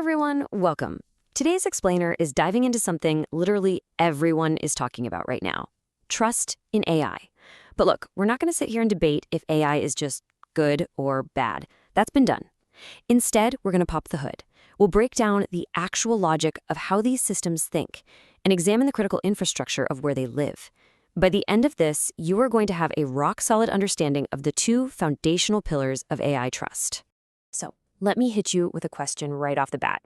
everyone, welcome. Today's explainer is diving into something literally everyone is talking about right now: trust in AI. But look, we're not going to sit here and debate if AI is just good or bad. That's been done. Instead, we're going to pop the hood. We'll break down the actual logic of how these systems think and examine the critical infrastructure of where they live. By the end of this, you are going to have a rock-solid understanding of the two foundational pillars of AI trust. So, let me hit you with a question right off the bat.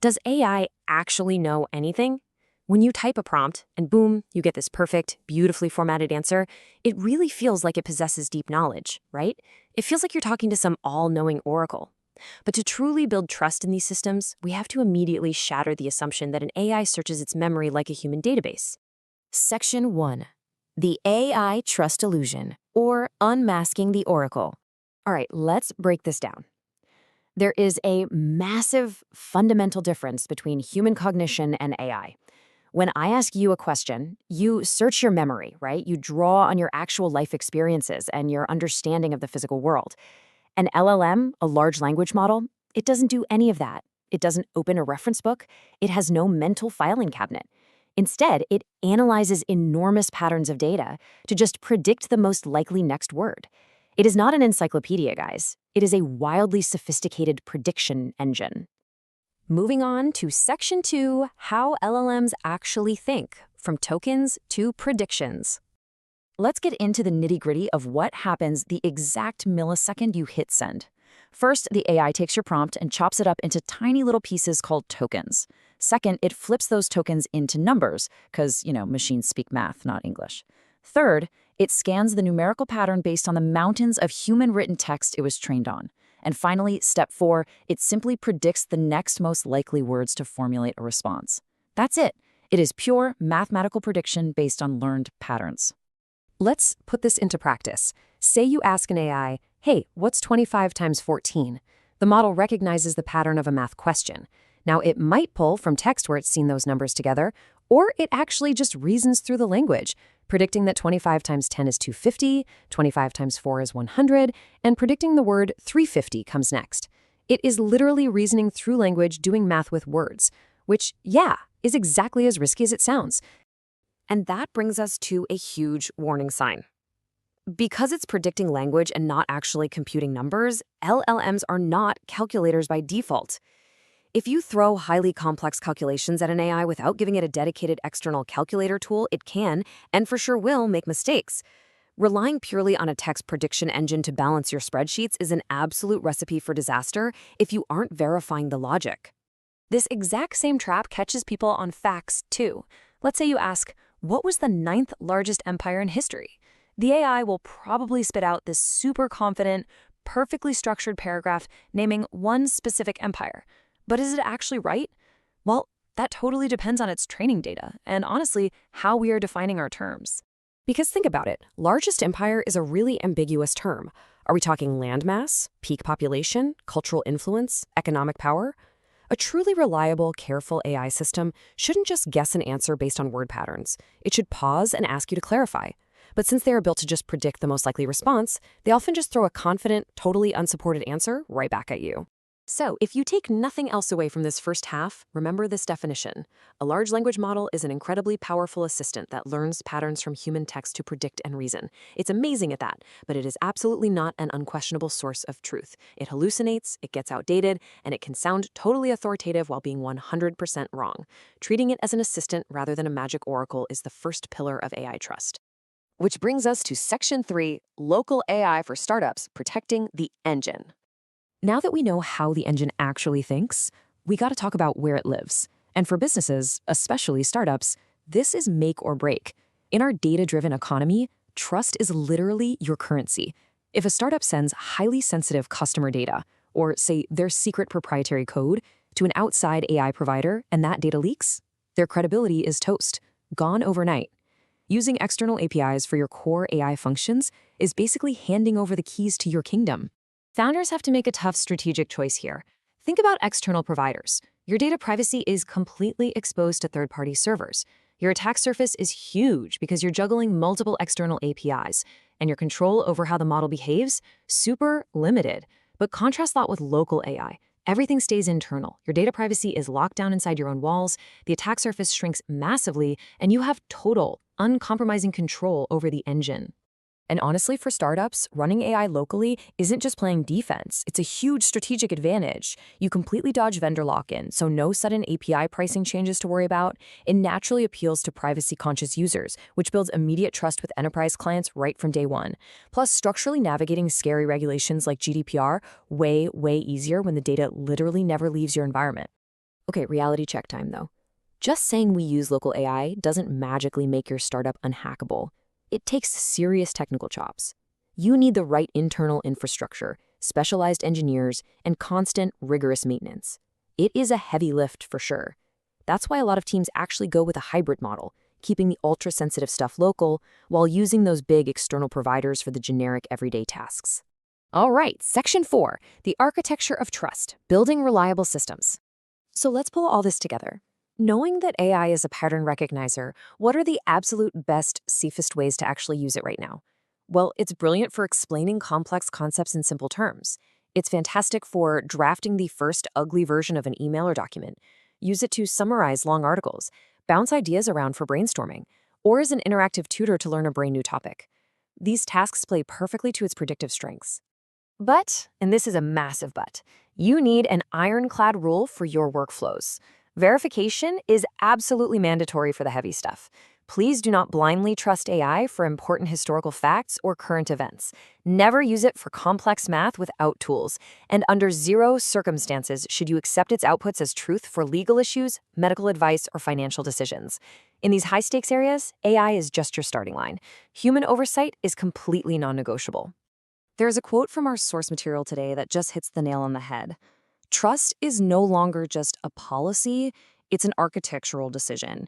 Does AI actually know anything? When you type a prompt and boom, you get this perfect, beautifully formatted answer, it really feels like it possesses deep knowledge, right? It feels like you're talking to some all-knowing oracle. But to truly build trust in these systems, we have to immediately shatter the assumption that an AI searches its memory like a human database. Section 1. The AI Trust Illusion, or Unmasking the Oracle. All right, let's break this down. There is a massive fundamental difference between human cognition and AI. When I ask you a question, you search your memory, right? You draw on your actual life experiences and your understanding of the physical world. An LLM, a large language model, it doesn't do any of that. It doesn't open a reference book. It has no mental filing cabinet. Instead, it analyzes enormous patterns of data to just predict the most likely next word. It is not an encyclopedia, guys. It is a wildly sophisticated prediction engine. Moving on to Section 2, how LLMs actually think, from tokens to predictions. Let's get into the nitty-gritty of what happens the exact millisecond you hit send. First, the AI takes your prompt and chops it up into tiny little pieces called tokens. Second, it flips those tokens into numbers, because, machines speak math, not English. Third, it scans the numerical pattern based on the mountains of human-written text it was trained on. And finally, step 4, it simply predicts the next most likely words to formulate a response. That's it. It is pure mathematical prediction based on learned patterns. Let's put this into practice. Say you ask an AI, hey, what's 25 times 14? The model recognizes the pattern of a math question. Now, it might pull from text where it's seen those numbers together, or it actually just reasons through the language, predicting that 25 times 10 is 250, 25 times 4 is 100, and predicting the word 350 comes next. It is literally reasoning through language, doing math with words, which, is exactly as risky as it sounds. And that brings us to a huge warning sign. Because it's predicting language and not actually computing numbers, LLMs are not calculators by default. If you throw highly complex calculations at an AI without giving it a dedicated external calculator tool, it can, and for sure will, make mistakes. Relying purely on a text prediction engine to balance your spreadsheets is an absolute recipe for disaster if you aren't verifying the logic. This exact same trap catches people on facts, too. Let's say you ask, what was the 9th largest empire in history? The AI will probably spit out this super confident, perfectly structured paragraph naming one specific empire. But is it actually right? Well, that totally depends on its training data and, honestly, how we are defining our terms. Because think about it, largest empire is a really ambiguous term. Are we talking landmass, peak population, cultural influence, economic power? A truly reliable, careful AI system shouldn't just guess an answer based on word patterns. It should pause and ask you to clarify. But since they are built to just predict the most likely response, they often just throw a confident, totally unsupported answer right back at you. So, if you take nothing else away from this first half, remember this definition. A large language model is an incredibly powerful assistant that learns patterns from human text to predict and reason. It's amazing at that, but it is absolutely not an unquestionable source of truth. It hallucinates, it gets outdated, and it can sound totally authoritative while being 100% wrong. Treating it as an assistant rather than a magic oracle is the first pillar of AI trust. Which brings us to Section 3, Local AI for Startups, Protecting the Engine. Now that we know how the engine actually thinks, we got to talk about where it lives. And for businesses, especially startups, this is make or break. In our data-driven economy, trust is literally your currency. If a startup sends highly sensitive customer data, or say their secret proprietary code, to an outside AI provider and that data leaks, their credibility is toast, gone overnight. Using external APIs for your core AI functions is basically handing over the keys to your kingdom. Founders have to make a tough strategic choice here. Think about external providers. Your data privacy is completely exposed to third-party servers. Your attack surface is huge because you're juggling multiple external APIs, and your control over how the model behaves, super limited. But contrast that with local AI. Everything stays internal. Your data privacy is locked down inside your own walls, the attack surface shrinks massively, and you have total, uncompromising control over the engine. And honestly, for startups, running AI locally isn't just playing defense. It's a huge strategic advantage. You completely dodge vendor lock-in, so no sudden API pricing changes to worry about. It naturally appeals to privacy-conscious users, which builds immediate trust with enterprise clients right from day one. Plus, structurally navigating scary regulations like GDPR way easier when the data literally never leaves your environment. Okay, reality check time though. Just saying we use local AI doesn't magically make your startup unhackable. It takes serious technical chops. You need the right internal infrastructure, specialized engineers, and constant, rigorous maintenance. It is a heavy lift for sure. That's why a lot of teams actually go with a hybrid model, keeping the ultra-sensitive stuff local while using those big external providers for the generic everyday tasks. All right, Section 4, the architecture of trust, building reliable systems. So let's pull all this together. Knowing that AI is a pattern recognizer, what are the absolute best, safest ways to actually use it right now? Well, it's brilliant for explaining complex concepts in simple terms. It's fantastic for drafting the first ugly version of an email or document. Use it to summarize long articles, bounce ideas around for brainstorming, or as an interactive tutor to learn a brand new topic. These tasks play perfectly to its predictive strengths. But, and this is a massive but, you need an ironclad rule for your workflows. Verification is absolutely mandatory for the heavy stuff. Please do not blindly trust AI for important historical facts or current events. Never use it for complex math without tools. And under zero circumstances should you accept its outputs as truth for legal issues, medical advice, or financial decisions. In these high-stakes areas, AI is just your starting line. Human oversight is completely non-negotiable. There's a quote from our source material today that just hits the nail on the head. Trust is no longer just a policy, it's an architectural decision.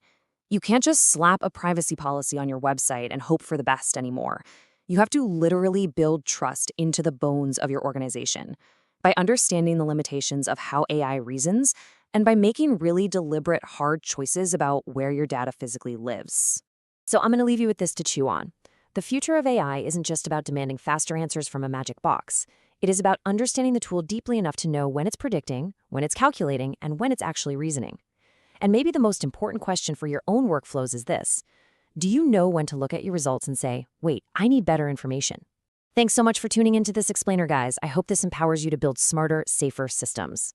You can't just slap a privacy policy on your website and hope for the best anymore. You have to literally build trust into the bones of your organization by understanding the limitations of how AI reasons and by making really deliberate, hard choices about where your data physically lives. So I'm going to leave you with this to chew on. The future of AI isn't just about demanding faster answers from a magic box. It is about understanding the tool deeply enough to know when it's predicting, when it's calculating, and when it's actually reasoning. And maybe the most important question for your own workflows is this. Do you know when to look at your results and say, wait, I need better information? Thanks so much for tuning into this explainer, guys. I hope this empowers you to build smarter, safer systems.